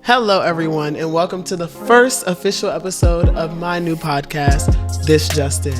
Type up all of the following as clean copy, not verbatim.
Hello, everyone, and welcome to the first official episode of my new podcast, This Just In.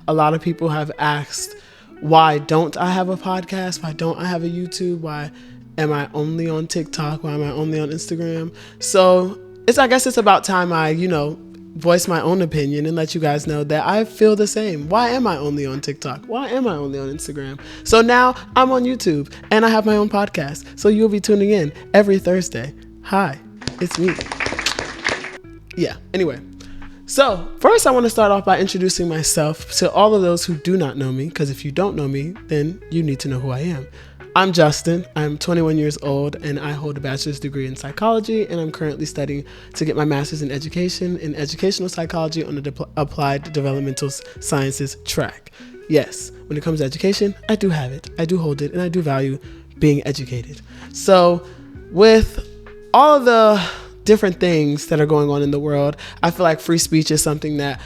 A lot of people have asked, why don't I have a podcast? Why don't I have a YouTube? Why am I only on TikTok? Why am I only on Instagram? So I guess it's about time I, voice my own opinion and let you guys know that I feel the same. Why am I only on TikTok? Why am I only on Instagram? So now I'm on YouTube and I have my own podcast. So you'll be tuning in every Thursday. Hi, it's me. Yeah, anyway. So first I want to start off by introducing myself to all of those who do not know me, because if you don't know me, then you need to know who I am. I'm Justin. I'm 21 years old and I hold a bachelor's degree in psychology, and I'm currently studying to get my master's in education in educational psychology on the applied developmental sciences track. Yes, when it comes to education, I do have it. I do hold it, and I do value being educated. So with all of the different things that are going on in the world, I feel like free speech is something that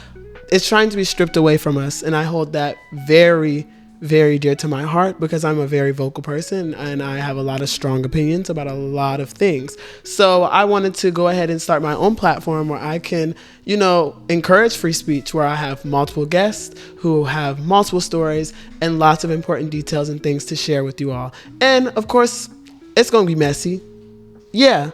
is trying to be stripped away from us. And I hold that very, very dear to my heart because I'm a very vocal person and I have a lot of strong opinions about a lot of things. So I wanted to go ahead and start my own platform where I can, encourage free speech, where I have multiple guests who have multiple stories and lots of important details and things to share with you all. And of course, it's going to be messy. Yeah,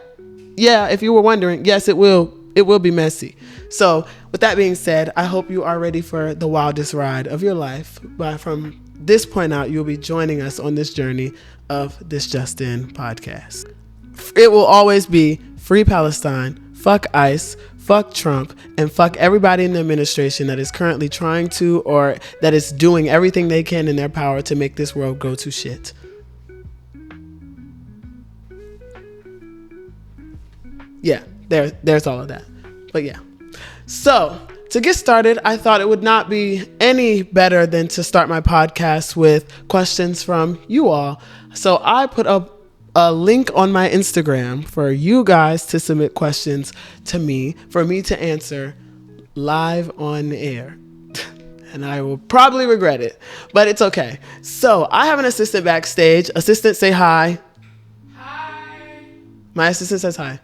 if you were wondering, yes, it will be messy. So with that being said, I hope you are ready for the wildest ride of your life. But from this point out, you'll be joining us on this journey of This Just In podcast. It will always be free Palestine, fuck ICE, fuck Trump, and fuck everybody in the administration that is currently trying to, or that is doing everything they can in their power to make this world go to shit. Yeah, there's all of that. But yeah. So to get started, I thought it would not be any better than to start my podcast with questions from you all. So I put up a link on my Instagram for you guys to submit questions to me, for me to answer live on air. And I will probably regret it, but it's okay. So I have an assistant backstage. Assistant, say hi. Hi. My assistant says hi.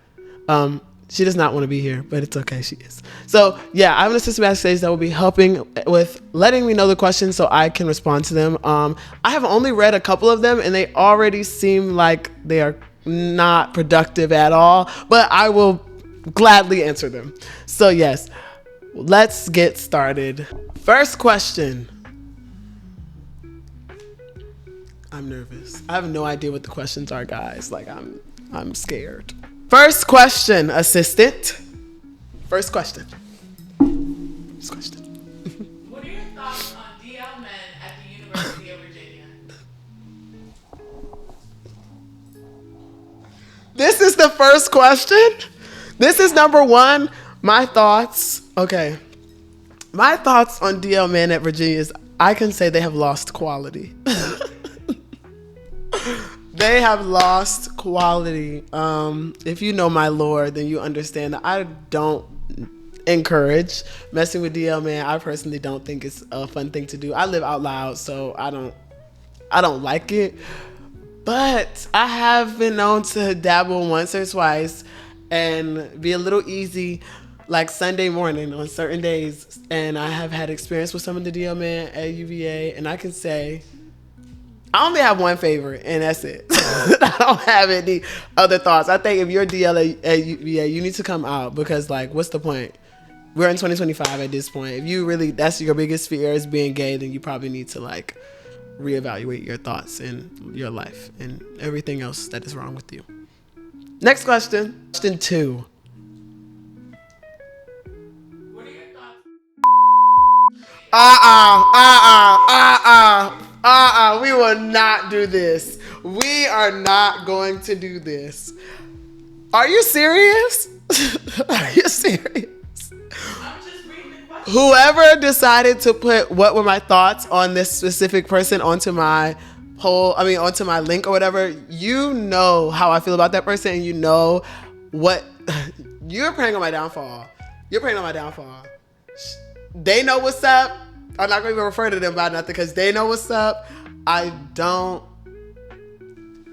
She does not want to be here, but it's okay. She is. So yeah, I have an assistant backstage that will be helping with letting me know the questions so I can respond to them. I have only read a couple of them and they already seem like they are not productive at all, but I will gladly answer them. So yes, let's get started. First question. I'm nervous. I have no idea what the questions are, guys. Like I'm scared. First question, assistant. First question. What are your thoughts on DL men at the University of Virginia? This is the first question? This is number one. My thoughts. Okay. My thoughts on DL men at Virginia is I can say they have lost quality. They have lost quality. If you know my lore, then you understand that I don't encourage messing with DL man. I personally don't think it's a fun thing to do. I live out loud, so I don't like it. But I have been known to dabble once or twice and be a little easy, like Sunday morning on certain days. And I have had experience with some of the DL men at UVA, and I can say I only have one favorite, and that's it. I don't have any other thoughts. I think if you're DL at UVA, you need to come out because, what's the point? We're in 2025 at this point. If you really, that's your biggest fear is being gay, then you probably need to, reevaluate your thoughts and your life and everything else that is wrong with you. Next question. Question 2. What are your thoughts? We will not do this. We are not going to do this. Are you serious? Are you serious? I'm just reading the question. Whoever decided to put what were my thoughts on this specific person onto my onto my link or whatever, you know how I feel about that person, and you know what you're praying on my downfall. You're praying on my downfall. They know what's up. I'm not going to even refer to them about nothing because they know what's up. I'm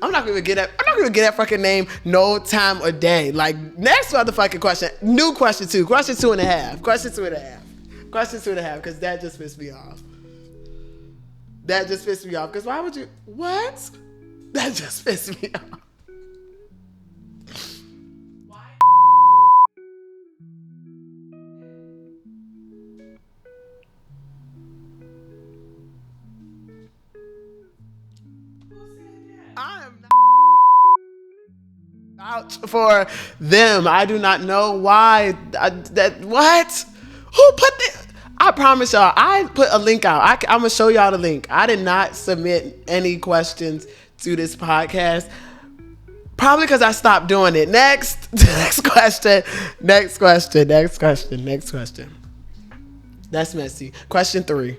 not gonna get that fucking name no time or day. Like, next motherfucking question. New question 2. Question 2.5. Question 2.5. Question 2.5. Because that just pissed me off. Because why would you? What? That just pissed me off. Why? Who said that? I am not vouch for them. I do not know why. What? Who put the? I promise y'all, I put a link out. I'm gonna show y'all the link. I did not submit any questions to this podcast. Probably because I stopped doing it. Next question. That's messy. Question 3.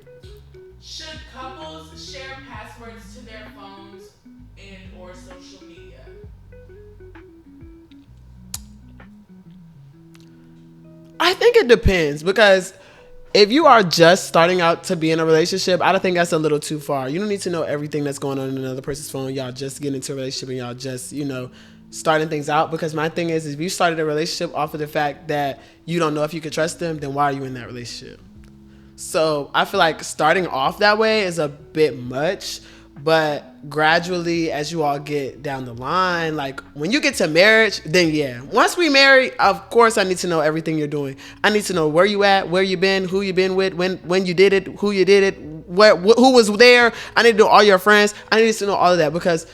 Should couples share passwords to their phones and or social media? I think it depends, because if you are just starting out to be in a relationship, I don't think that's a little too far. You don't need to know everything that's going on in another person's phone. Y'all just get into a relationship and y'all just, starting things out. Because my thing is if you started a relationship off of the fact that you don't know if you could trust them, then why are you in that relationship? So I feel like starting off that way is a bit much, but gradually as you all get down the line, like when you get to marriage, then yeah. Once we marry, of course I need to know everything you're doing. I need to know where you at, where you been, who you been with, when you did it, who you did it, who was there. I need to know all your friends. I need to know all of that, because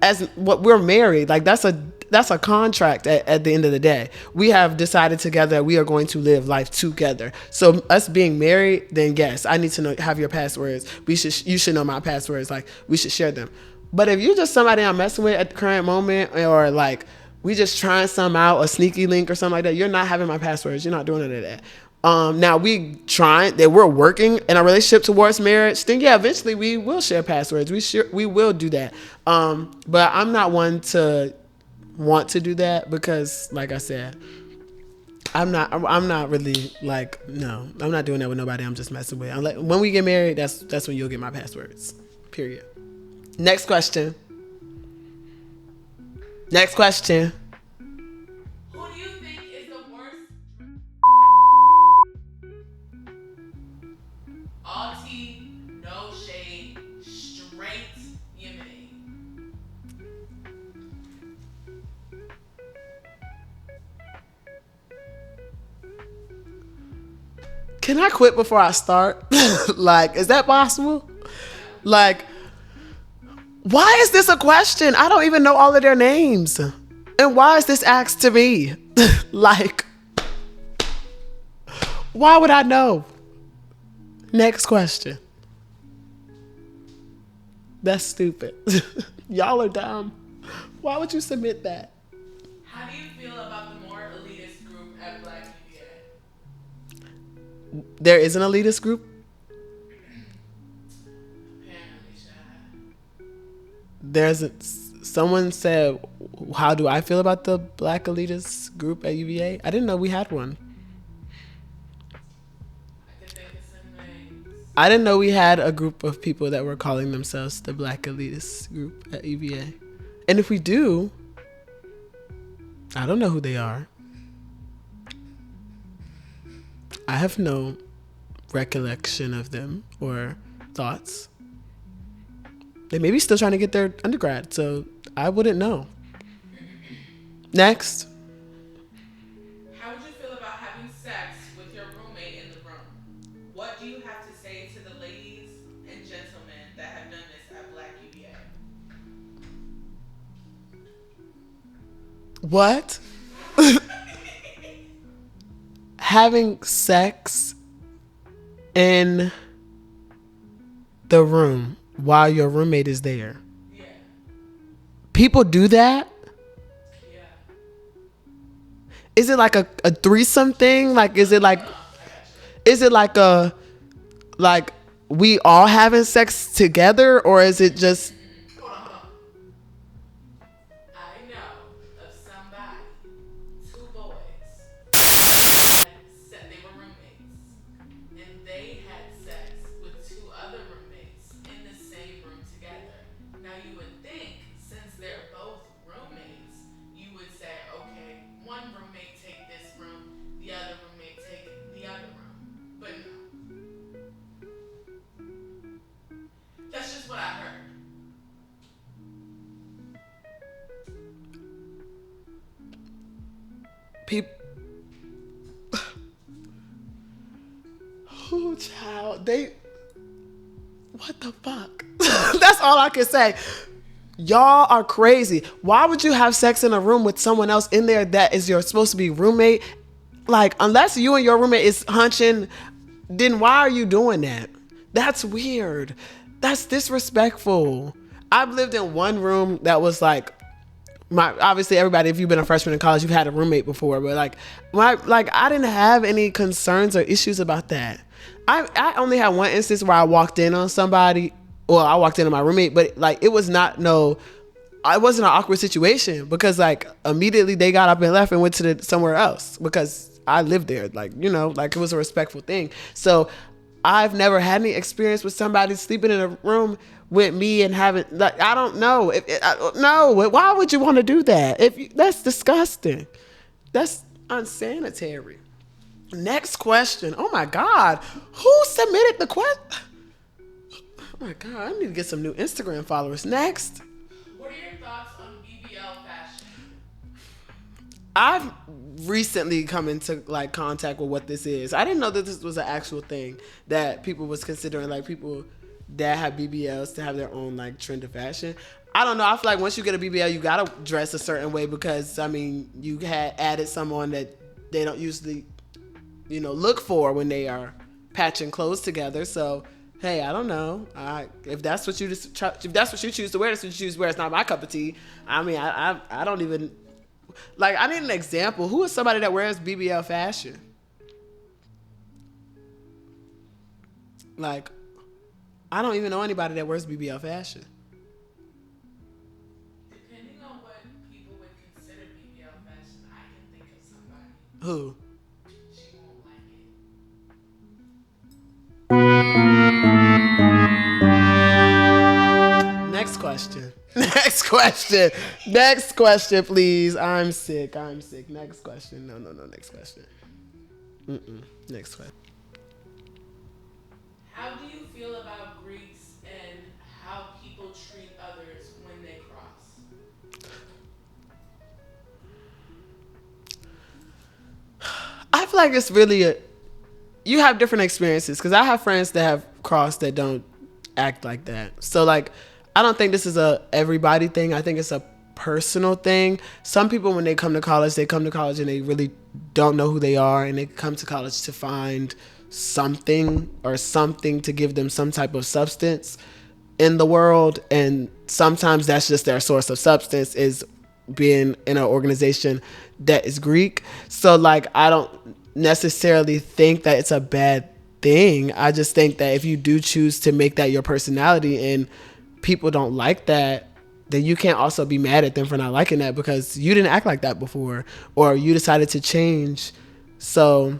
as what we're married, like that's a contract at the end of the day. We have decided together that we are going to live life together. So us being married, then yes, I need to have your passwords. You should know my passwords. Like, we should share them. But if you're just somebody I'm messing with at the current moment, or like we just trying something out, a sneaky link or something like that, you're not having my passwords. You're not doing any of that. Now we're working in a relationship towards marriage, then yeah, eventually we will share passwords. We will do that. But I'm not one to want to do that, because like I said, I'm not really like, no, I'm not doing that with nobody I'm just messing with. When we get married, that's when you'll get my passwords. Period. Next question. Who do you think is the worst? All tea, no shade, straight Yemeni. Can I quit before I start? Like, is that possible? Like, why is this a question? I don't even know all of their names. And why is this asked to me? Like, why would I know? Next question. That's stupid. Y'all are dumb. Why would you submit that? How do you feel about the more elitist group at Black UVA? There is an elitist group? Apparently, Someone said, how do I feel about the Black elitist group at UVA? I didn't know we had one. I could think of some names. I didn't know we had a group of people that were calling themselves the Black elitist group at UVA. And if we do, I don't know who they are. I have no recollection of them or thoughts. They may be still trying to get their undergrad, so I wouldn't know. Next. How would you feel about having sex with your roommate in the room? What do you have to say to the ladies and gentlemen that have done this at Black UVA? What? Having sex in the room while your roommate is there. Yeah. People do that? Yeah. Is it like a threesome thing? Like, is it like we all having sex together, or is it just people, who child, they, what the fuck? That's all I can say. Y'all are crazy. Why would you have sex in a room with someone else in there that is your supposed to be roommate? Like, unless you and your roommate is hunching, then why are you doing that? That's weird. That's disrespectful. I've lived in one room that was like, my, obviously everybody, if you've been a freshman in college, you've had a roommate before, but I didn't have any concerns or issues about that. I only had one instance where I walked in on somebody. Well, I walked in on my roommate, but like, it was not no, it wasn't an awkward situation because like immediately they got up and left and went to somewhere else because I lived there. Like, you know, like it was a respectful thing. So I've never had any experience with somebody sleeping in a room with me and having, like, I don't know. No, why would you want to do that? That's disgusting. That's unsanitary. Next question. Oh my God. Who submitted the question? Oh my God, I need to get some new Instagram followers. Next. What are your thoughts on BBL fashion? I've recently come into like contact with what this is. I didn't know that this was an actual thing that people was considering, like people that have BBLs to have their own like trend of fashion. I don't know. I feel like once you get a BBL, you gotta dress a certain way because I mean you had added someone that they don't usually, you know, look for when they are patching clothes together. So hey, I don't know. If that's what you choose to wear, that's what you choose to wear. It's not my cup of tea. I mean, I don't even like. I need an example. Who is somebody that wears BBL fashion? Like, I don't even know anybody that wears BBL fashion. Depending on what people would consider BBL fashion, I can think of somebody. Who? She won't like it. Next question. Next question, please. I'm sick. Next question. No. Next question. Next question. How do you feel about Greeks and how people treat others when they cross? I feel like it's really you have different experiences because I have friends that have crossed that don't act like that. So like, I don't think this is a everybody thing. I think it's a personal thing. Some people, when they come to college and they really don't know who they are, and they come to college to find something to give them some type of substance in the world. And sometimes that's just their source of substance is being in an organization that is Greek. So like, I don't necessarily think that it's a bad thing. I just think that if you do choose to make that your personality and people don't like that, then you can't also be mad at them for not liking that because you didn't act like that before or you decided to change. So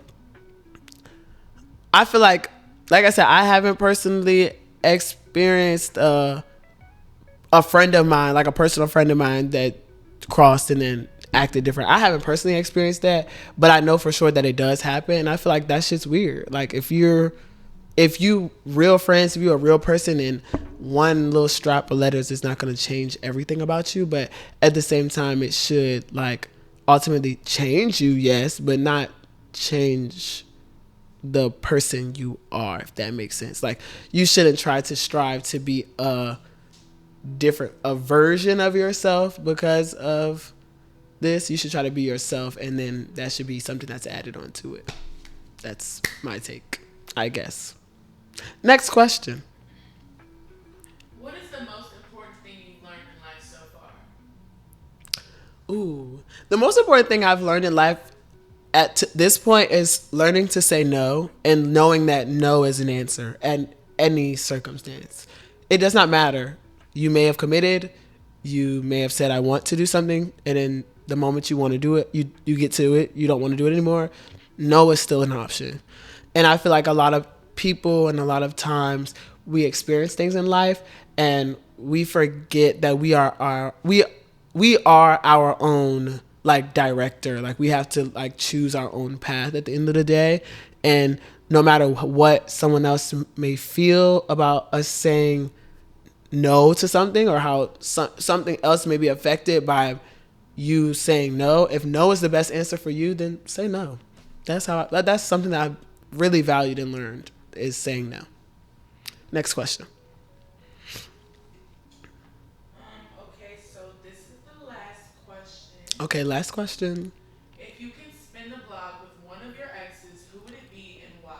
I feel like I said, I haven't personally experienced a friend of mine, like a personal friend of mine that crossed and then acted different. I haven't personally experienced that, but I know for sure that it does happen. And I feel like that shit's weird. Like if you real friends, if you're a real person, and one little strap of letters is not going to change everything about you, but at the same time it should like ultimately change you, yes, but not change the person you are, if that makes sense. Like you shouldn't try to strive to be a version of yourself because of this. You should try to be yourself, and then that should be something that's added onto it. That's my take, I guess. Next question. What is the most important thing you've learned in life so far? Ooh, the most important thing I've learned in life at this point is learning to say no, and knowing that no is an answer at any circumstance. It does not matter. You may have committed, you may have said I want to do something, and then the moment you want to do it, you get to it, you don't want to do it anymore. No is still an option. And I feel like a lot of people and a lot of times we experience things in life and we forget that we are our own like director. Like we have to like choose our own path at the end of the day. And no matter what someone else may feel about us saying no to something, or how something else may be affected by you saying no. If no is the best answer for you, then say no. That's something that I've really valued and learned, is saying no. Next question. Okay, so this is the last question. Okay, last question. If you can spin the block with one of your exes, who would it be and why?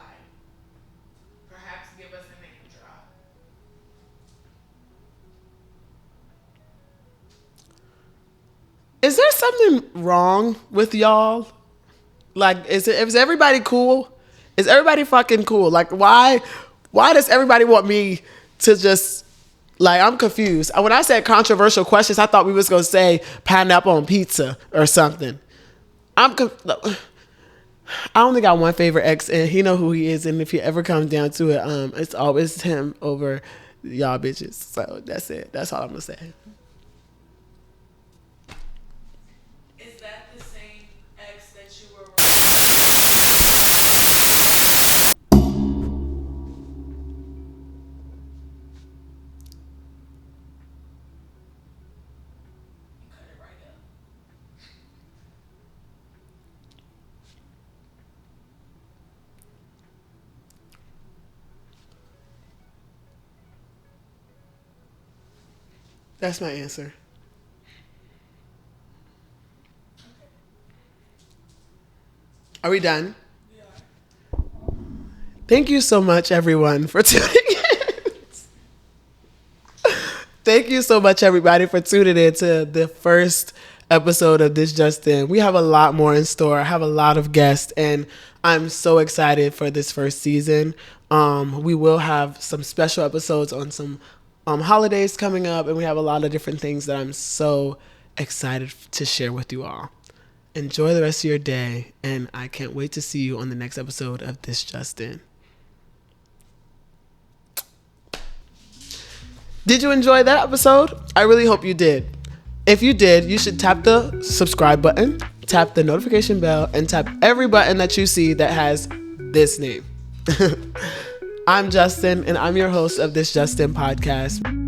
Perhaps give us a name drop. Is there something wrong with y'all? Like, is everybody cool? Is everybody fucking cool? Like, why does everybody want me to just, like, I'm confused. When I said controversial questions, I thought we was gonna say pineapple on pizza or something. I only got one favorite ex, and he know who he is. And if he ever comes down to it, it's always him over y'all bitches. So that's it. That's all I'm gonna say. Is that the same ex that you were? You cut it right up. That's my answer. Are we done? We are. Thank you so much, everyone, for tuning in. Thank you so much, everybody, for tuning in to the first episode of This Just In. We have a lot more in store. I have a lot of guests, and I'm so excited for this first season. We will have some special episodes on some holidays coming up, and we have a lot of different things that I'm so excited to share with you all. Enjoy the rest of your day, and I can't wait to see you on the next episode of This Just In. Did you enjoy that episode? I really hope you did. If you did, you should tap the subscribe button, tap the notification bell, and tap every button that you see that has this name. I'm Justin, and I'm your host of This Just In podcast.